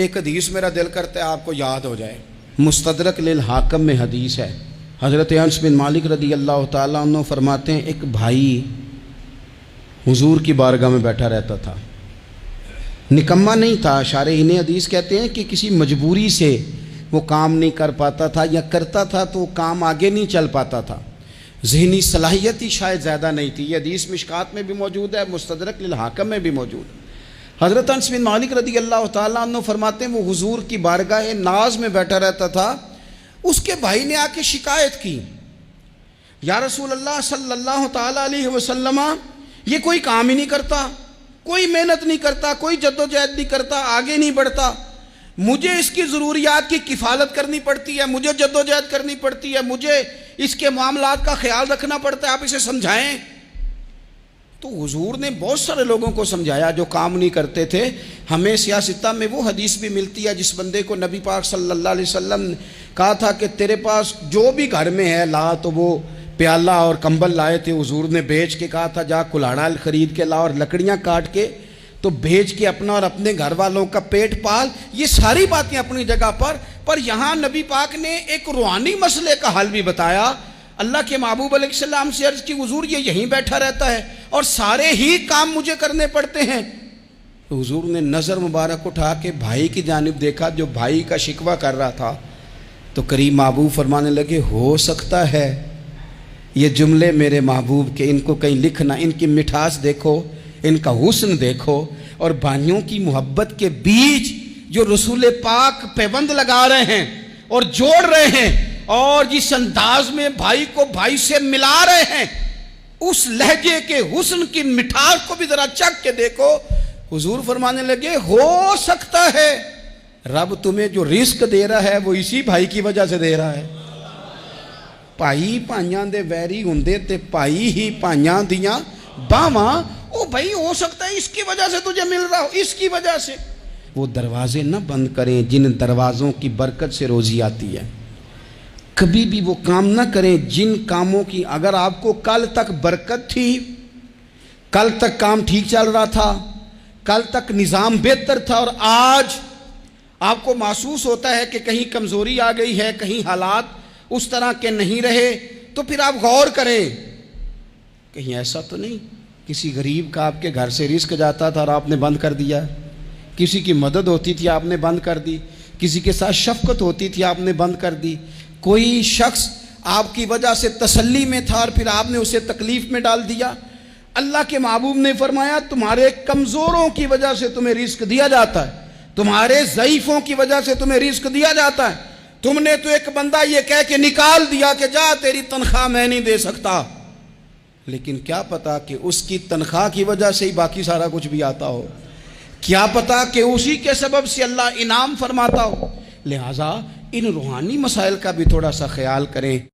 एक हदीस मेरा दिल करता है आपको याद हो जाए। मुस्तदरक लिल हाकम में हदीस है। हज़रत अनस बिन मालिक रदी अल्लाह ताला अन्हु फरमाते हैं, एक भाई हुजूर की बारगाह में बैठा रहता था। निकम्मा नहीं था, शारहीन हदीस कहते हैं कि किसी मजबूरी से वो काम नहीं कर पाता था, या करता था तो काम आगे नहीं चल पाता था। ज़हनी सलाहियत ही शायद ज़्यादा नहीं थी। ये हदीस मिशकात में भी मौजूद है, मुस्तदरक लिल हाकम में भी मौजूद है। हज़रत अनस बिन मालिक रदी अल्लाह ताला अन्हु फरमाते हैं, वो हुजूर की बारगाह नाज में बैठा रहता था। उसके भाई ने आके शिकायत की, या रसूल अल्लाह सल्लल्लाहु ताला अलैहि वसल्लम, ये कोई काम ही नहीं करता, कोई मेहनत नहीं करता, कोई जद्दोजहद नहीं करता, आगे नहीं बढ़ता। मुझे इसकी ज़रूरियात की किफ़ालत करनी पड़ती है, मुझे जद्दोजहद करनी पड़ती है, मुझे इसके मामलात का ख्याल रखना पड़ता है, आप इसे समझाएं। तो हुजूर ने बहुत सारे लोगों को समझाया जो काम नहीं करते थे। हमें सियासता में वो हदीस भी मिलती है जिस बंदे को नबी पाक सल्लल्लाहु अलैहि वसल्लम ने कहा था कि तेरे पास जो भी घर में है ला, तो वो प्याला और कंबल लाए थे, हुजूर ने बेच के कहा था जा कुल्हाड़ा खरीद के ला और लकड़ियाँ काट के तो बेच के अपना और अपने घर वालों का पेट पाल। ये सारी बातें अपनी जगह पर यहाँ नबी पाक ने एक रूहानी मसले का हल भी बताया। अल्लाह के महबूब अलैहिस्सलाम से अर्ज़ की, हुजूर ये यहीं बैठा रहता है और सारे ही काम मुझे करने पड़ते हैं। तो हुजूर ने नज़र मुबारक उठा के भाई की जानिब देखा जो भाई का शिकवा कर रहा था। तो करीम महबूब फरमाने लगे, हो सकता है ये जुमले मेरे महबूब के, इनको कहीं लिखना, इनकी मिठास देखो, इनका हुस्न देखो, और भाइयों की मोहब्बत के बीच जो रसूल पाक पैबंद लगा रहे हैं और जोड़ रहे हैं, और जिस अंदाज में भाई को भाई से मिला रहे हैं, उस लहजे के हुस्न की मिठास को भी जरा चख के देखो। हुजूर फरमाने लगे, हो सकता है रब तुम्हें जो रिस्क दे रहा है वो इसी भाई की वजह से दे रहा है। भाई भाइयां दे वैरी हुंदे ते भाई ही भाइयां दियां बावां। ओ भाई हो सकता है इसकी वजह से तुझे मिल रहा हो, इसकी वजह से। वो दरवाजे ना बंद करें जिन दरवाज़ों की बरकत से रोज़ी आती है। कभी भी वो काम ना करें जिन कामों की अगर आपको कल तक बरकत थी, कल तक काम ठीक चल रहा था, कल तक निज़ाम बेहतर था, और आज आपको महसूस होता है कि कहीं कमज़ोरी आ गई है, कहीं हालात उस तरह के नहीं रहे, तो फिर आप गौर करें कहीं ऐसा तो नहीं किसी गरीब का आपके घर से रिस्क जाता था और आपने बंद कर दिया, किसी की मदद होती थी आपने बंद कर दी, किसी के साथ शफकत होती थी आपने बंद कर दी, कोई शख्स आपकी वजह से तसल्ली में था और फिर आपने उसे तकलीफ में डाल दिया। अल्लाह के महबूब ने फरमाया, तुम्हारे कमज़ोरों की वजह से तुम्हें रिस्क दिया जाता है, तुम्हारे ज़ईफ़ों की वजह से तुम्हें रिस्क दिया जाता है। तुमने तो एक बंदा ये कह के निकाल दिया कि जा तेरी तनख्वाह मैं नहीं दे सकता, लेकिन क्या पता कि उसकी तनख्वाह की वजह से ही बाकी सारा कुछ भी आता हो, क्या पता कि उसी के सबब से अल्लाह इनाम फरमाता हो। लिहाजा इन रूहानी मसाइल का भी थोड़ा सा ख्याल करें।